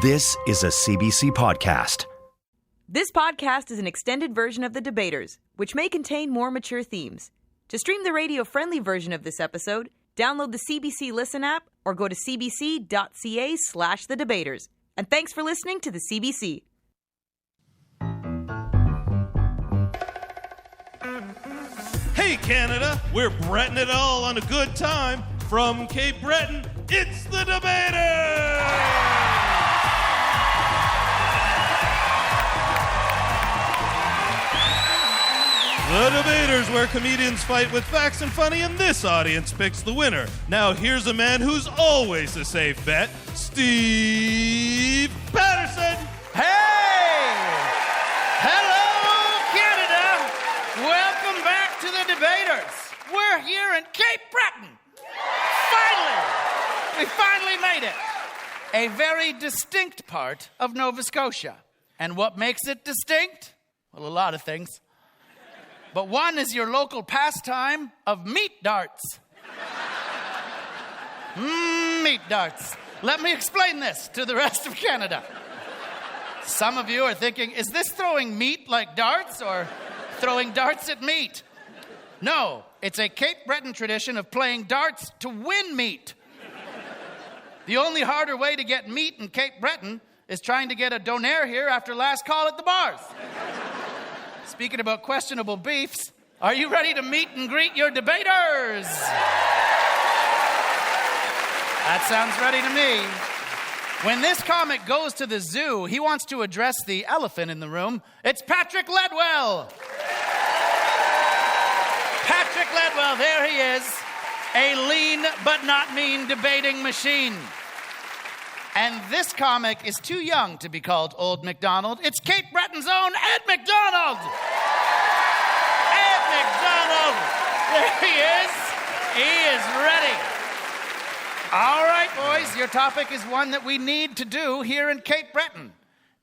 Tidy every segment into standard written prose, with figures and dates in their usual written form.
This is a CBC podcast. This podcast is an extended version of The Debaters, which may contain more mature themes. To stream the radio-friendly version of this episode, download the CBC Listen app or go to cbc.ca/thedebaters. And thanks for listening to the CBC. Hey Canada, we're Bretting it all on a good time. From Cape Breton, it's The Debaters! The Debaters, where comedians fight with facts and funny, and this audience picks the winner. Now here's a man who's always a safe bet, Steve Patterson. Hey! Hello, Canada! Welcome back to The Debaters. We're here in Cape Breton. Finally! We finally made it. A very distinct part of Nova Scotia. And what makes it distinct? Well, a lot of things. But one is your local pastime of meat darts. Meat darts. Let me explain this to the rest of Canada. Some of you are thinking, is this throwing meat like darts or throwing darts at meat? No, it's a Cape Breton tradition of playing darts to win meat. The only harder way to get meat in Cape Breton is trying to get a donaire here after last call at the bars. Speaking about questionable beefs, are you ready to meet and greet your debaters? That sounds ready to me. When this comic goes to the zoo, he wants to address the elephant in the room. It's Patrick Ledwell. Patrick Ledwell, there he is. A lean but not mean debating machine. And this comic is too young to be called Old MacDonald. It's Cape Breton's own Ed McDonald. Ed McDonald. There he is. He is ready. All right, boys, your topic is one that we need to do here in Cape Breton.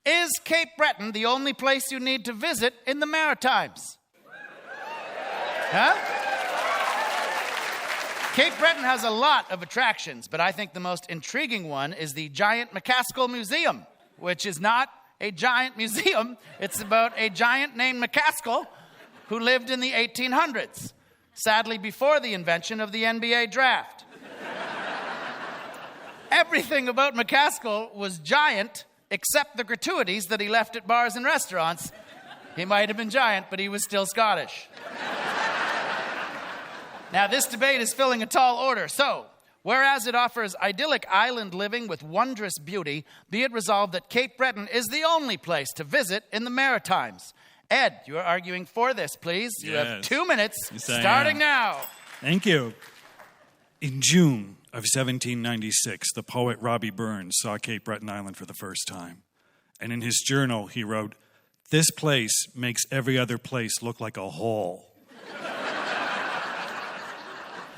Is Cape Breton the only place you need to visit in the Maritimes? Huh? Cape Breton has a lot of attractions, but I think the most intriguing one is the Giant McCaskill Museum, which is not a giant museum. It's about a giant named McCaskill who lived in the 1800s, sadly before the invention of the NBA draft. Everything about McCaskill was giant except the gratuities that he left at bars and restaurants. He might have been giant, but he was still Scottish. Now, this debate is filling a tall order. So, whereas it offers idyllic island living with wondrous beauty, be it resolved that Cape Breton is the only place to visit in the Maritimes. Ed, you are arguing for this, please. You have 2 minutes, starting now. Thank you. In June of 1796, the poet Robbie Burns saw Cape Breton Island for the first time. And in his journal, he wrote, "This place makes every other place look like a hole."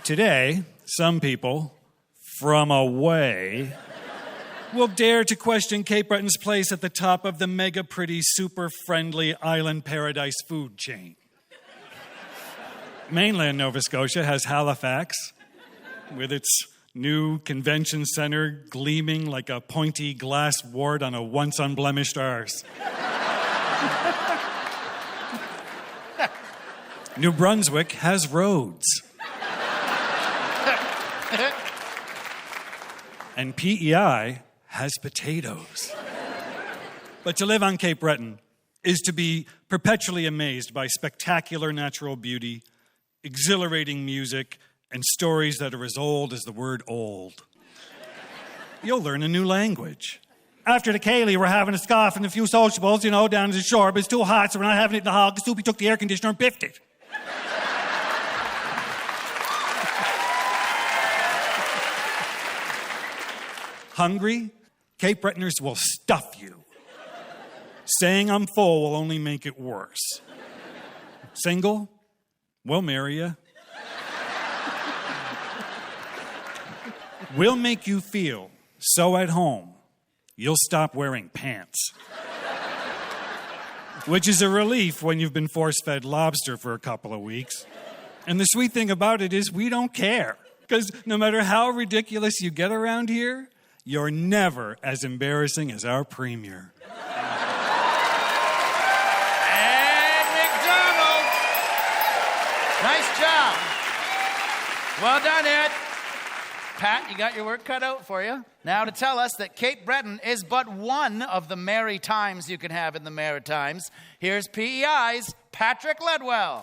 Today, some people, from away, will dare to question Cape Breton's place at the top of the mega pretty, super friendly island paradise food chain. Mainland Nova Scotia has Halifax, with its new convention center gleaming like a pointy glass wart on a once unblemished arse. New Brunswick has roads. And PEI has potatoes. But to live on Cape Breton is to be perpetually amazed by spectacular natural beauty, exhilarating music, and stories that are as old as the word old. You'll learn a new language. After the Kaylee, we're having a scoff and a few sociables, down at the shore, but it's too hot, so we're not having it in the hog. The Soupy took the air conditioner and biffed it. Hungry? Cape Bretoners will stuff you. Saying I'm full will only make it worse. Single? We'll marry you. We'll make you feel so at home, you'll stop wearing pants. Which is a relief when you've been force-fed lobster for a couple of weeks. And the sweet thing about it is we don't care. Because no matter how ridiculous you get around here, you're never as embarrassing as our premier. And McDonald. Nice job. Well done, Ed. Pat, you got your work cut out for you. Now to tell us that Cape Breton is but one of the merry times you can have in the Maritimes, here's PEI's Patrick Ledwell.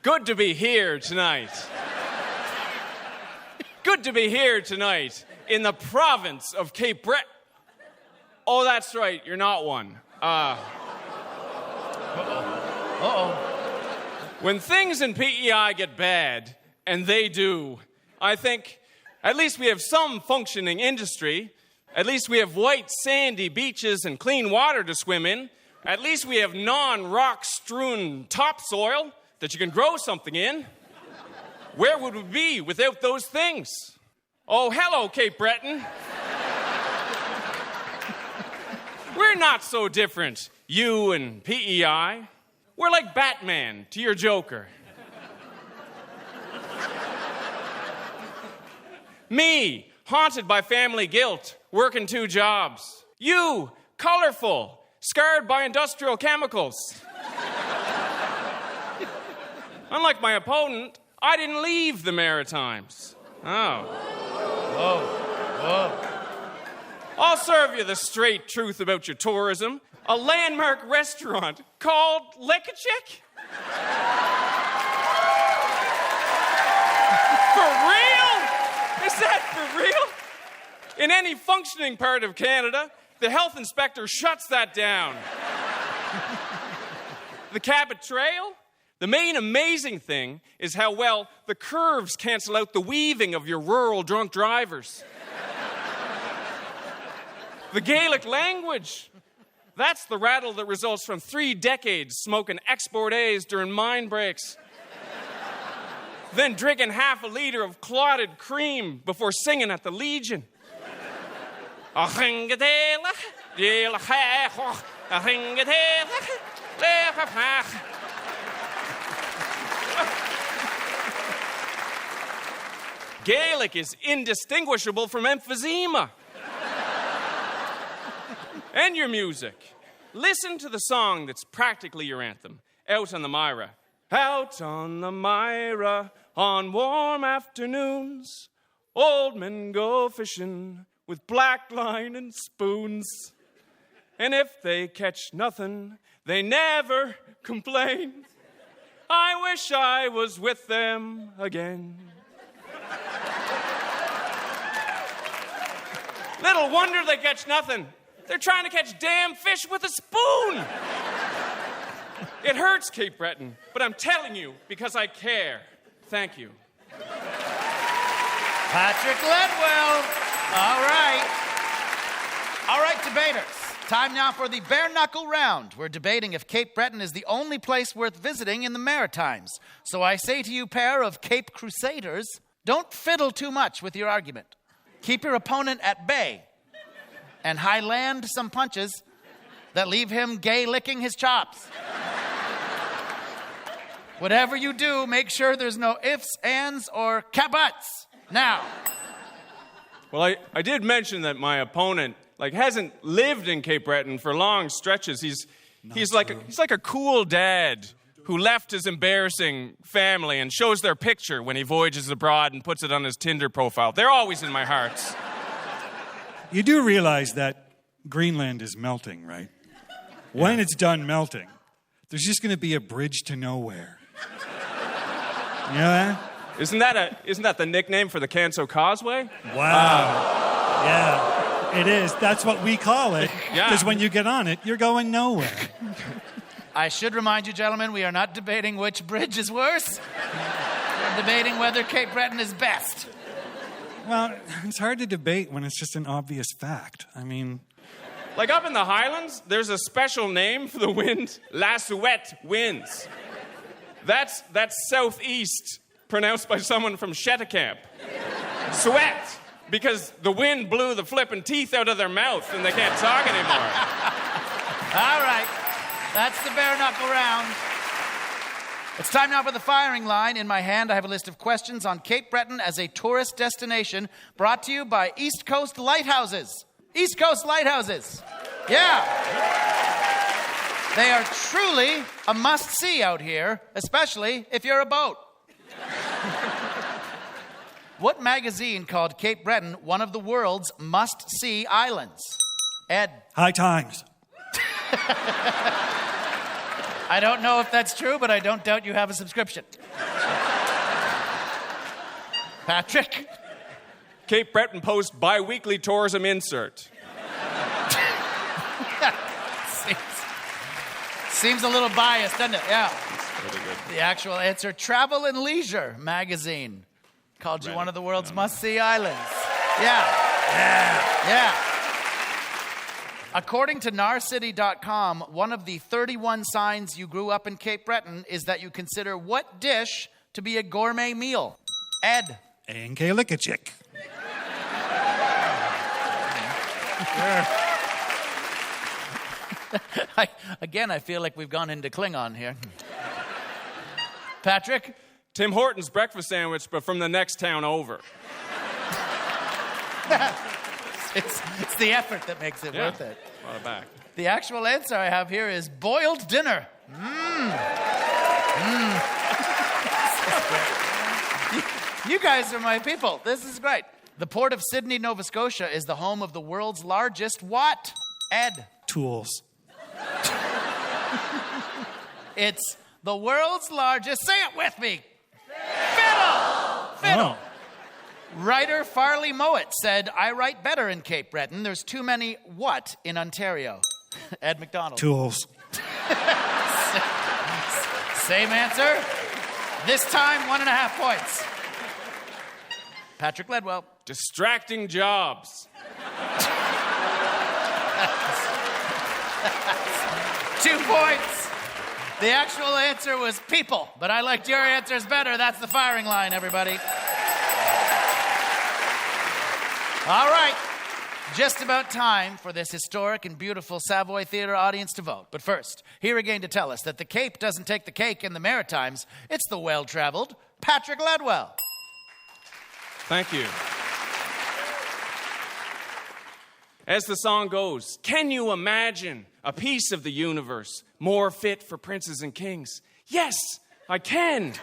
Good to be here tonight. Good to be here tonight in the province of Cape Breton. Oh, that's right, you're not one. When things in PEI get bad, and they do, I think at least we have some functioning industry. At least we have white, sandy beaches and clean water to swim in. At least we have non-rock-strewn topsoil that you can grow something in. Where would we be without those things? Oh, hello, Cape Breton. We're not so different, you and PEI. We're like Batman to your Joker. Me, haunted by family guilt, working 2 jobs. You, colorful, scarred by industrial chemicals. Unlike my opponent, I didn't leave the Maritimes. Oh. Whoa. I'll serve you the straight truth about your tourism. A landmark restaurant called Lekachik? For real? Is that for real? In any functioning part of Canada, the health inspector shuts that down. The Cabot Trail? The main amazing thing is how well the curves cancel out the weaving of your rural drunk drivers. The Gaelic language. That's the rattle that results from 3 decades smoking export A's during mine breaks. Then drinking half a liter of clotted cream before singing at the Legion. Gaelic is indistinguishable from emphysema. And your music. Listen to the song that's practically your anthem, Out on the Myra. Out on the Myra, on warm afternoons, old men go fishing with black line and spoons. And if they catch nothing, they never complain. I wish I was with them again. Little wonder they catch nothing. They're trying to catch damn fish with a spoon. It hurts, Cape Breton, but I'm telling you because I care. Thank you. Patrick Ledwell. All right, debaters. Time now for the bare knuckle round. We're debating if Cape Breton is the only place worth visiting in the Maritimes. So I say to you, pair of Cape Crusaders, don't fiddle too much with your argument. Keep your opponent at bay and high-land some punches that leave him gay-licking his chops. Whatever you do, make sure there's no ifs, ands, or cabuts. Now. Well, I did mention that my opponent hasn't lived in Cape Breton for long stretches. He's like a cool dad who left his embarrassing family and shows their picture when he voyages abroad and puts it on his Tinder profile. They're always in my hearts. You do realize that Greenland is melting, right? When it's done melting, there's just going to be a bridge to nowhere. You know that? Isn't that the nickname for the Canso Causeway? Wow. Yeah, it is. That's what we call it. Because when you get on it, you're going nowhere. I should remind you, gentlemen, we are not debating which bridge is worse. We're debating whether Cape Breton is best. Well, it's hard to debate when it's just an obvious fact. I mean... Like up in the Highlands, there's a special name for the wind. La Souette winds. That's southeast, pronounced by someone from Shetticamp. Souette, because the wind blew the flippin' teeth out of their mouth and they can't talk anymore. All right, that's the bare knuckle round. It's time now for the firing line. In my hand, I have a list of questions on Cape Breton as a tourist destination, brought to you by East Coast Lighthouses. East Coast Lighthouses. Yeah. They are truly a must-see out here, especially if you're a boat. What magazine called Cape Breton one of the world's must-see islands? Ed. High Times. I don't know if that's true, but I don't doubt you have a subscription. Patrick. Cape Breton Post bi-weekly tourism insert. Seems a little biased, doesn't it? Yeah. Really good. The actual answer, Travel and Leisure magazine called you one of the world's must-see islands. Yeah. According to narcity.com, one of the 31 signs you grew up in Cape Breton is that you consider what dish to be a gourmet meal? Ed. A&K Lickachik. I feel like we've gone into Klingon here. Patrick? Tim Hortons breakfast sandwich, but from the next town over. It's the effort that makes it worth it. Brought it back. The actual answer I have here is boiled dinner. You guys are my people. This is great. The port of Sydney, Nova Scotia is the home of the world's largest what? Ed. Tools. It's the world's largest, say it with me, fiddle. Oh. Writer Farley Mowat said, I write better in Cape Breton. There's too many what in Ontario? Ed McDonald. Tools. Same answer. This time, 1.5 points. Patrick Ledwell. Distracting jobs. 2 points. The actual answer was people, but I liked your answers better. That's the firing line, everybody. All right. Just about time for this historic and beautiful Savoy Theatre audience to vote. But first, here again to tell us that the Cape doesn't take the cake in the Maritimes, it's the well-traveled Patrick Ledwell. Thank you. As the song goes, can you imagine a piece of the universe more fit for princes and kings? Yes, I can.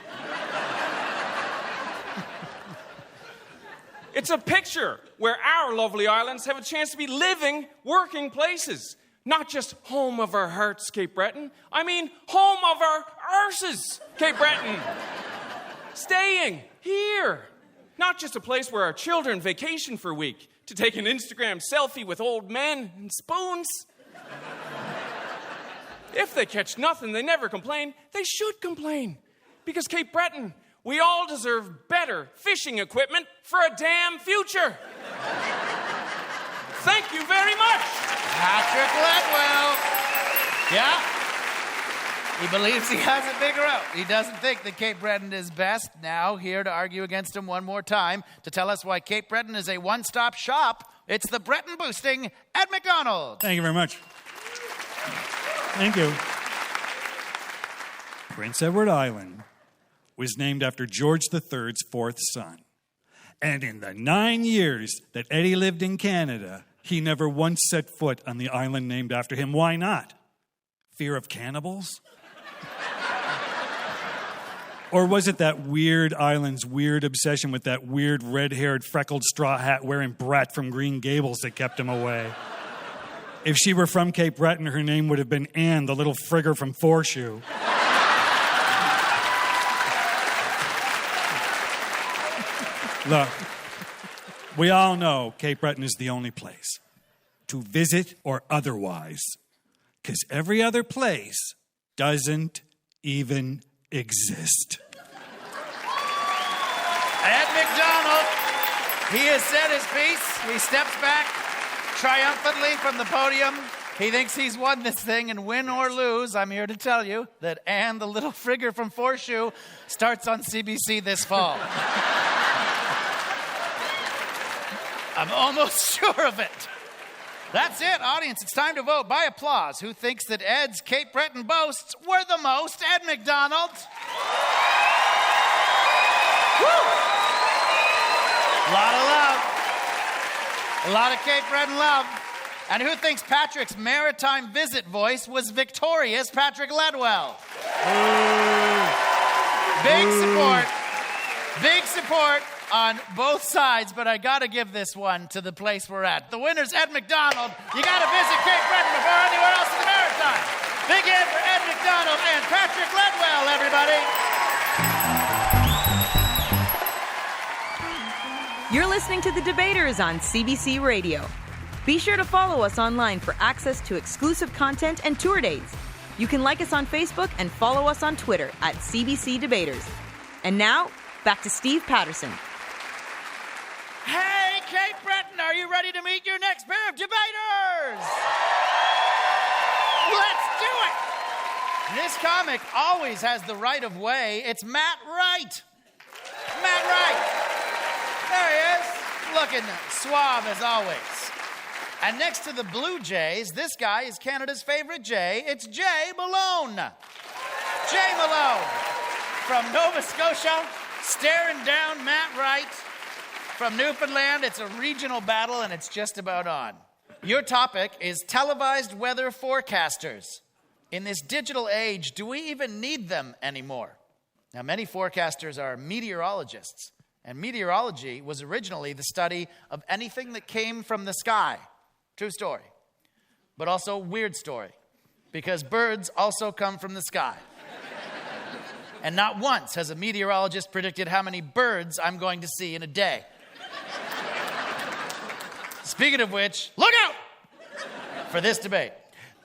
It's a picture where our lovely islands have a chance to be living, working places. Not just home of our hearts, Cape Breton. I mean, home of our arses, Cape Breton. Staying here. Not just a place where our children vacation for a week to take an Instagram selfie with old men and spoons. If they catch nothing, they never complain. They should complain. Because Cape Breton, we all deserve better fishing equipment for a damn future. Thank you very much. Patrick Ledwell. Yeah. He believes he has it figured out. He doesn't think that Cape Breton is best. Now, here to argue against him one more time, to tell us why Cape Breton is a one-stop shop, it's the Breton-boosting Ed McDonald. Thank you very much. Thank you. Prince Edward Island was named after George III's fourth son. And in the 9 years that Eddie lived in Canada, he never once set foot on the island named after him. Why not? Fear of cannibals? Or was it that weird island's weird obsession with that weird red-haired, freckled straw hat-wearing brat from Green Gables that kept him away? If she were from Cape Breton, her name would have been Anne, the little frigger from Forshoe. Look, we all know Cape Breton is the only place to visit or otherwise, because every other place doesn't even exist. Ed McDonald, he has said his piece. He steps back triumphantly from the podium. He thinks he's won this thing, and win or lose, I'm here to tell you that Anne, the little frigger from Forshoe, starts on CBC this fall. I'm almost sure of it. That's it, audience. It's time to vote by applause. Who thinks that Ed's Cape Breton boasts were the most? Ed McDonald. Woo! A lot of love. A lot of Cape Breton love. And who thinks Patrick's maritime visit voice was victorious? Patrick Ledwell. Big support. Big support on both sides, but I gotta give this one to the place we're at. The winner's Ed McDonald. You gotta visit Cape Breton before anywhere else in the Maritime. Big hand for Ed McDonald and Patrick Ledwell, everybody. You're listening to The Debaters on CBC Radio. Be sure to follow us online for access to exclusive content and tour dates. You can like us on Facebook and follow us on Twitter at CBC Debaters. And now, back to Steve Patterson. Hey, Cape Breton, are you ready to meet your next pair of debaters? Let's do it! This comic always has the right of way. It's Matt Wright. Matt Wright. There he is, looking suave as always. And next to the Blue Jays, this guy is Canada's favorite Jay. It's Jay Malone. Jay Malone from Nova Scotia, staring down Matt Wright. From Newfoundland, it's a regional battle, and it's just about on. Your topic is televised weather forecasters. In this digital age, do we even need them anymore? Now, many forecasters are meteorologists, and meteorology was originally the study of anything that came from the sky. True story. But also weird story, because birds also come from the sky. And not once has a meteorologist predicted how many birds I'm going to see in a day. Speaking of which, look out for this debate.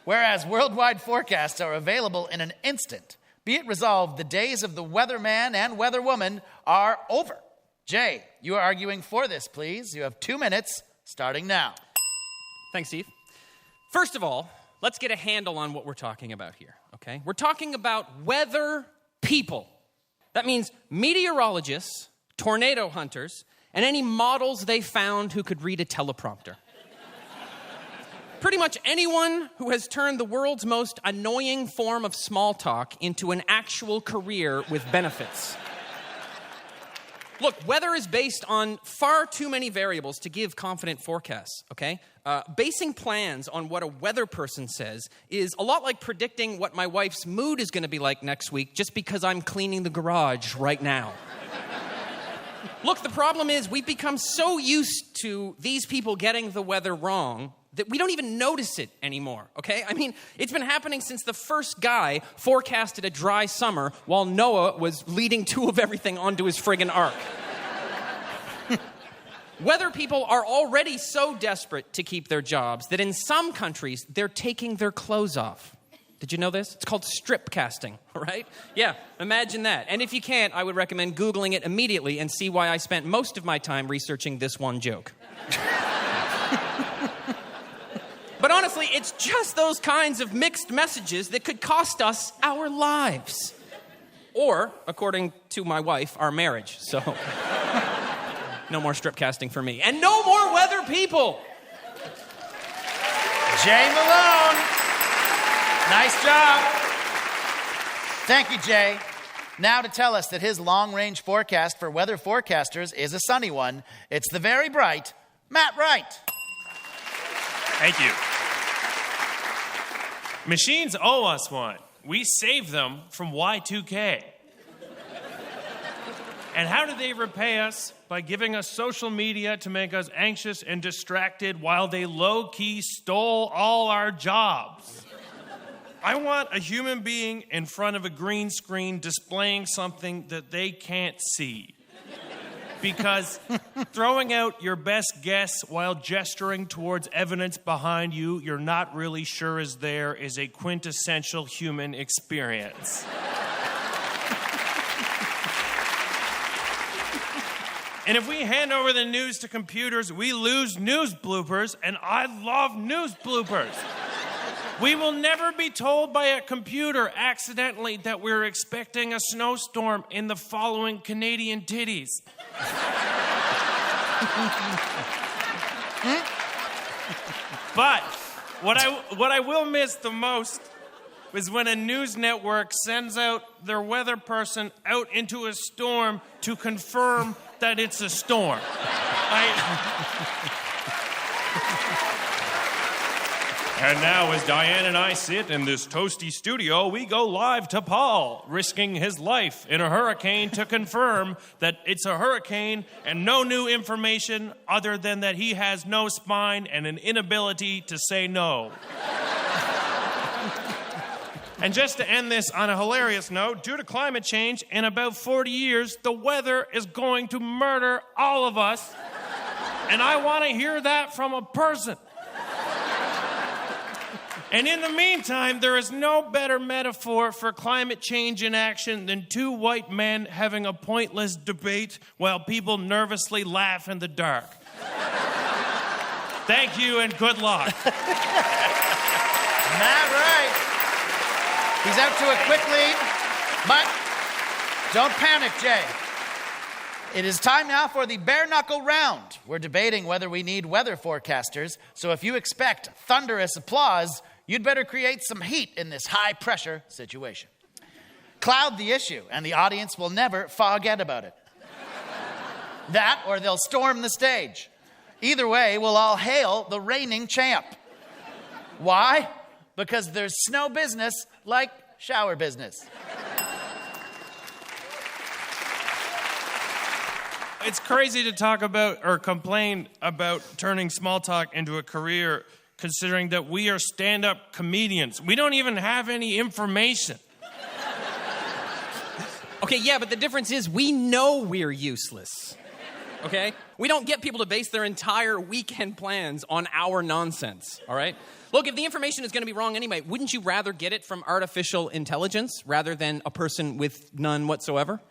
Whereas worldwide forecasts are available in an instant, be it resolved, the days of the weatherman and weatherwoman are over. Jay, you are arguing for this, please. You have 2 minutes, starting now. Thanks, Steve. First of all, let's get a handle on what we're talking about here, okay? We're talking about weather people. That means meteorologists, tornado hunters, and any models they found who could read a teleprompter. Pretty much anyone who has turned the world's most annoying form of small talk into an actual career with benefits. Look, weather is based on far too many variables to give confident forecasts, okay? Basing plans on what a weather person says is a lot like predicting what my wife's mood is going to be like next week just because I'm cleaning the garage right now. Look, the problem is we've become so used to these people getting the weather wrong that we don't even notice it anymore, okay? I mean, it's been happening since the first guy forecasted a dry summer while Noah was leading two of everything onto his friggin' ark. Weather people are already so desperate to keep their jobs that in some countries, they're taking their clothes off. Did you know this? It's called strip casting, right? Yeah, imagine that. And if you can't, I would recommend Googling it immediately and see why I spent most of my time researching this one joke. But honestly, it's just those kinds of mixed messages that could cost us our lives. Or, according to my wife, our marriage. So, no more strip casting for me. And no more weather people! Jay Malone. Nice job. Thank you, Jay. Now to tell us that his long-range forecast for weather forecasters is a sunny one, it's the very bright Matt Wright. Thank you. Machines owe us one. We saved them from Y2K. And how do they repay us? By giving us social media to make us anxious and distracted while they low-key stole all our jobs. I want a human being in front of a green screen displaying something that they can't see. Because throwing out your best guess while gesturing towards evidence behind you you're not really sure is there is a quintessential human experience. And if we hand over the news to computers, we lose news bloopers, and I love news bloopers. We will never be told by a computer accidentally that we're expecting a snowstorm in the following Canadian titties. But what I will miss the most is when a news network sends out their weather person out into a storm to confirm that it's a storm. And now, as Diane and I sit in this toasty studio, we go live to Paul, risking his life in a hurricane to confirm that it's a hurricane and no new information other than that he has no spine and an inability to say no. And just to end this on a hilarious note, due to climate change, in about 40 years, the weather is going to murder all of us. And I want to hear that from a person. And in the meantime, there is no better metaphor for climate change in action than two white men having a pointless debate while people nervously laugh in the dark. Thank you and good luck. Matt Wright. He's out to a quick lead, but don't panic, Jay. It is time now for the bare knuckle round. We're debating whether we need weather forecasters, so if you expect thunderous applause, you'd better create some heat in this high-pressure situation. Cloud the issue, and the audience will never forget about it. That, or they'll storm the stage. Either way, we'll all hail the reigning champ. Why? Because there's snow business like shower business. It's crazy to talk about or complain about turning small talk into a career, considering that we are stand-up comedians. We don't even have any information. Okay, yeah, but the difference is we know we're useless. Okay? We don't get people to base their entire weekend plans on our nonsense, all right? Look, if the information is going to be wrong anyway, wouldn't you rather get it from artificial intelligence rather than a person with none whatsoever?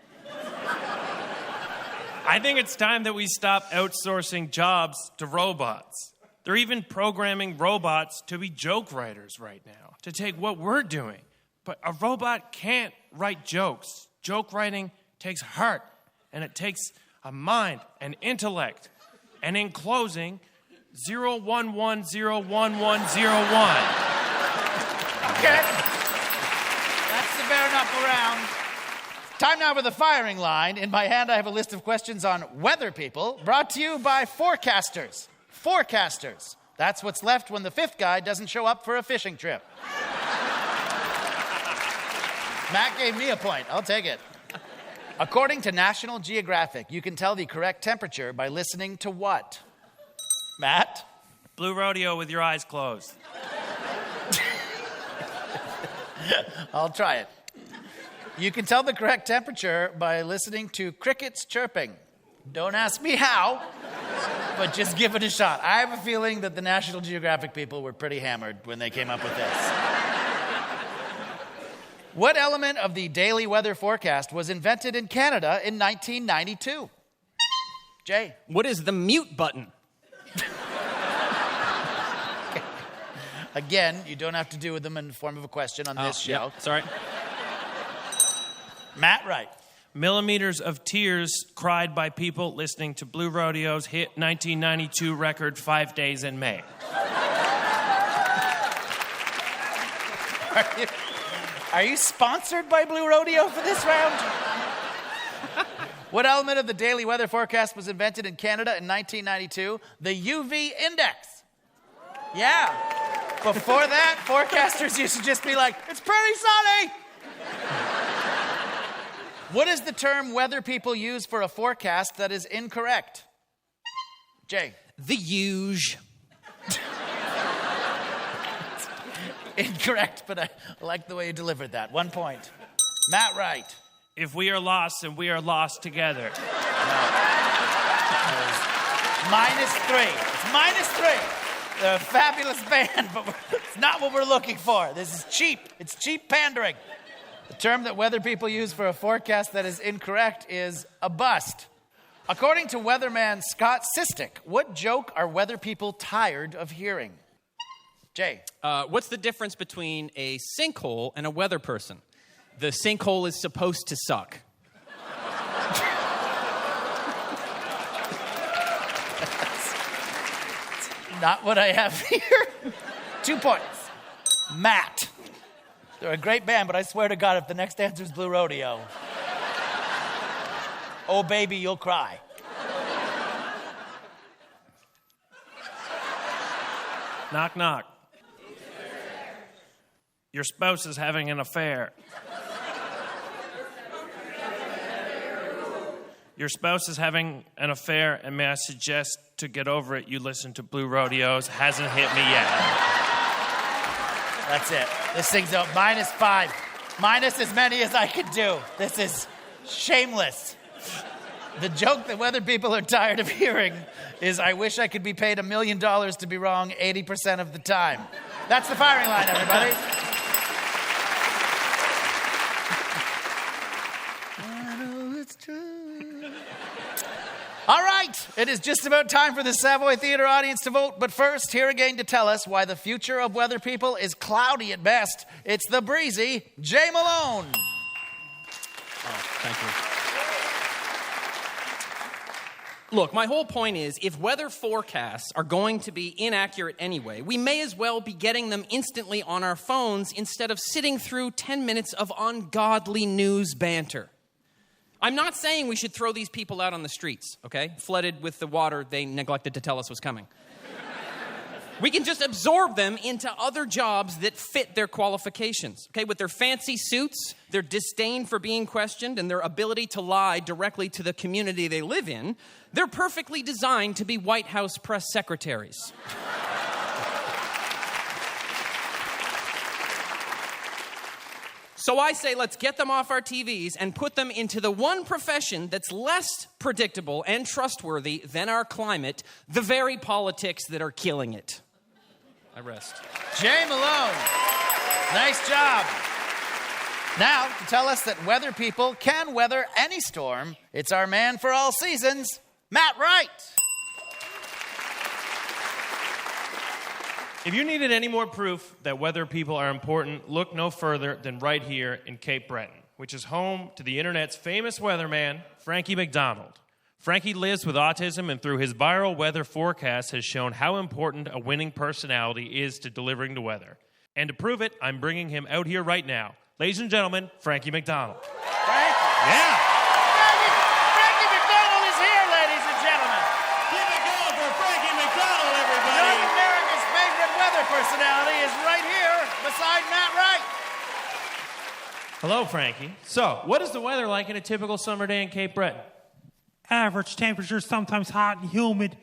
I think it's time that we stop outsourcing jobs to robots. They're even programming robots to be joke writers right now, to take what we're doing. But a robot can't write jokes. Joke writing takes heart, and it takes a mind and intellect. And in closing, 011011101. Okay. That's the bare knuckle round. Time now for the firing line. In my hand, I have a list of questions on weather people, brought to you by forecasters. Forecasters. That's what's left when the fifth guy doesn't show up for a fishing trip. Matt gave me a point. I'll take it. According to National Geographic, you can tell the correct temperature by listening to what? Matt? Blue Rodeo with your eyes closed. I'll try it. You can tell the correct temperature by listening to crickets chirping. Don't ask me how, but just give it a shot. I have a feeling that the National Geographic people were pretty hammered when they came up with this. What element of the daily weather forecast was invented in Canada in 1992? Jay? What is the mute button? Again, you don't have to do with them in the form of a question on this show. Yep, sorry. Matt Wright. Millimeters of tears cried by people listening to Blue Rodeo's hit 1992 record 5 Days in May. Are you sponsored by Blue Rodeo for this round? What element of the daily weather forecast was invented in Canada in 1992? The UV index. Yeah. Before that, forecasters used to just be like, it's pretty sunny. What is the term weather people use for a forecast that is incorrect? Jay. The huge. Incorrect, but I like the way you delivered that. 1 point. Matt Wright. If we are lost and we are lost together. -3. It's -3. They're a fabulous band, but it's not what we're looking for. This is cheap. It's cheap pandering. The term that weather people use for a forecast that is incorrect is a bust. According to weatherman Scott Sistick, what joke are weather people tired of hearing? Jay. What's the difference between a sinkhole and a weather person? The sinkhole is supposed to suck. Not what I have here. 2 points. Matt. They're a great band, but I swear to God, if the next answer is Blue Rodeo, oh, baby, you'll cry. Knock, knock. Your spouse is having an affair. Your spouse is having an affair, and may I suggest to get over it, you listen to Blue Rodeos. Hasn't hit me yet. That's it. This thing's out -5. Minus as many as I could do. This is shameless. The joke that weather people are tired of hearing is, I wish I could be paid $1 million to be wrong 80% of the time. That's the firing line, everybody. I know it's true. All right, it is just about time for the Savoy Theatre audience to vote. But first, here again to tell us why the future of weather people is cloudy at best, it's the breezy Jay Malone. Oh, thank you. Look, my whole point is, if weather forecasts are going to be inaccurate anyway, we may as well be getting them instantly on our phones instead of sitting through 10 minutes of ungodly news banter. I'm not saying we should throw these people out on the streets, okay? Flooded with the water they neglected to tell us was coming. We can just absorb them into other jobs that fit their qualifications, okay? With their fancy suits, their disdain for being questioned, and their ability to lie directly to the community they live in, they're perfectly designed to be White House press secretaries. So I say let's get them off our TVs and put them into the one profession that's less predictable and trustworthy than our climate, the very politics that are killing it. I rest. Jay Malone, nice job. Now, to tell us that weather people can weather any storm, it's our man for all seasons, Matt Wright. If you needed any more proof that weather people are important, look no further than right here in Cape Breton, which is home to the internet's famous weatherman, Frankie McDonald. Frankie lives with autism, and through his viral weather forecast has shown how important a winning personality is to delivering the weather. And to prove it, I'm bringing him out here right now. Ladies and gentlemen, Frankie McDonald. Frankie? Yeah! Frankie McDonald is here, ladies and gentlemen. Keep it going for Frankie McDonald, everybody! North America's favorite weather personality is right here beside Matt Wright. Hello, Frankie. So, what is the weather like in a typical summer day in Cape Breton? Average temperature, sometimes hot and humid,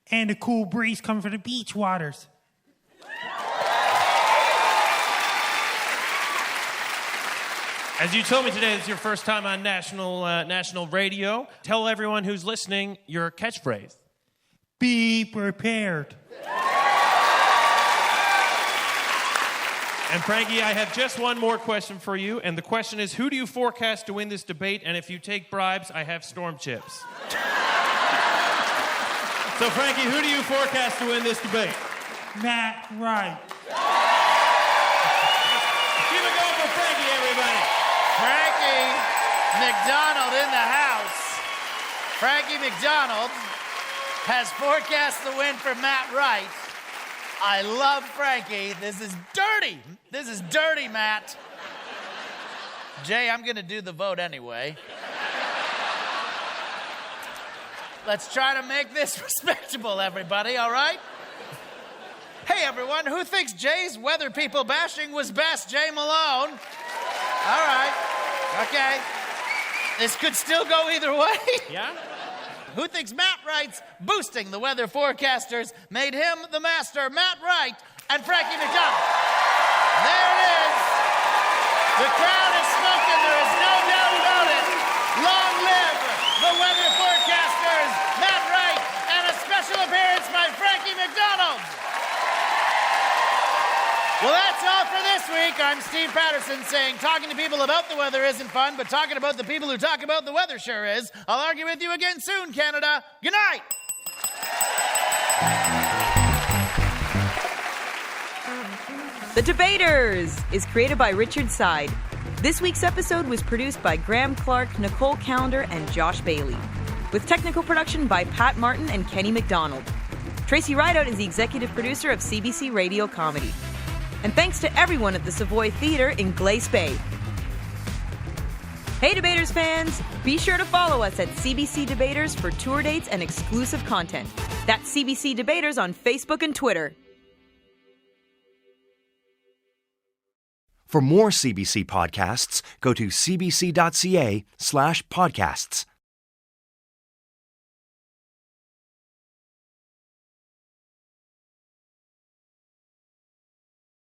and a cool breeze coming from the beach waters. As you told me today, it's your first time on national radio. Tell everyone who's listening your catchphrase. Be prepared. And Frankie, I have just one more question for you, and the question is, who do you forecast to win this debate? And if you take bribes, I have storm chips. So, Frankie, who do you forecast to win this debate? Matt Wright. Keep it going for Frankie, everybody. Frankie McDonald in the house. Frankie McDonald has forecast the win for Matt Wright. I love Frankie. This is dirty. This is dirty, Matt. Jay, I'm going to do the vote anyway. Let's try to make this respectable, everybody, all right? Hey, everyone, who thinks Jay's weather people bashing was best? Jay Malone. All right. Okay. This could still go either way. Yeah? Who thinks Matt Wright's boosting the weather forecasters made him the master? Matt Wright and Frankie McDonald. There it is. The crowd is smoking. There is no doubt about it. Long live the weather forecasters, Matt Wright, and a special appearance by Frankie McDonald. Well, that's all for this week. I'm Steve Patterson saying talking to people about the weather isn't fun, but talking about the people who talk about the weather sure is. I'll argue with you again soon, Canada. Good night. The Debaters is created by Richard Side. This week's episode was produced by Graham Clark, Nicole Callender, and Josh Bailey, with technical production by Pat Martin and Kenny McDonald. Tracy Rideout is the executive producer of CBC Radio Comedy. And thanks to everyone at the Savoy Theatre in Glace Bay. Hey Debaters fans, be sure to follow us at CBC Debaters for tour dates and exclusive content. That's CBC Debaters on Facebook and Twitter. For more CBC podcasts, go to cbc.ca/podcasts.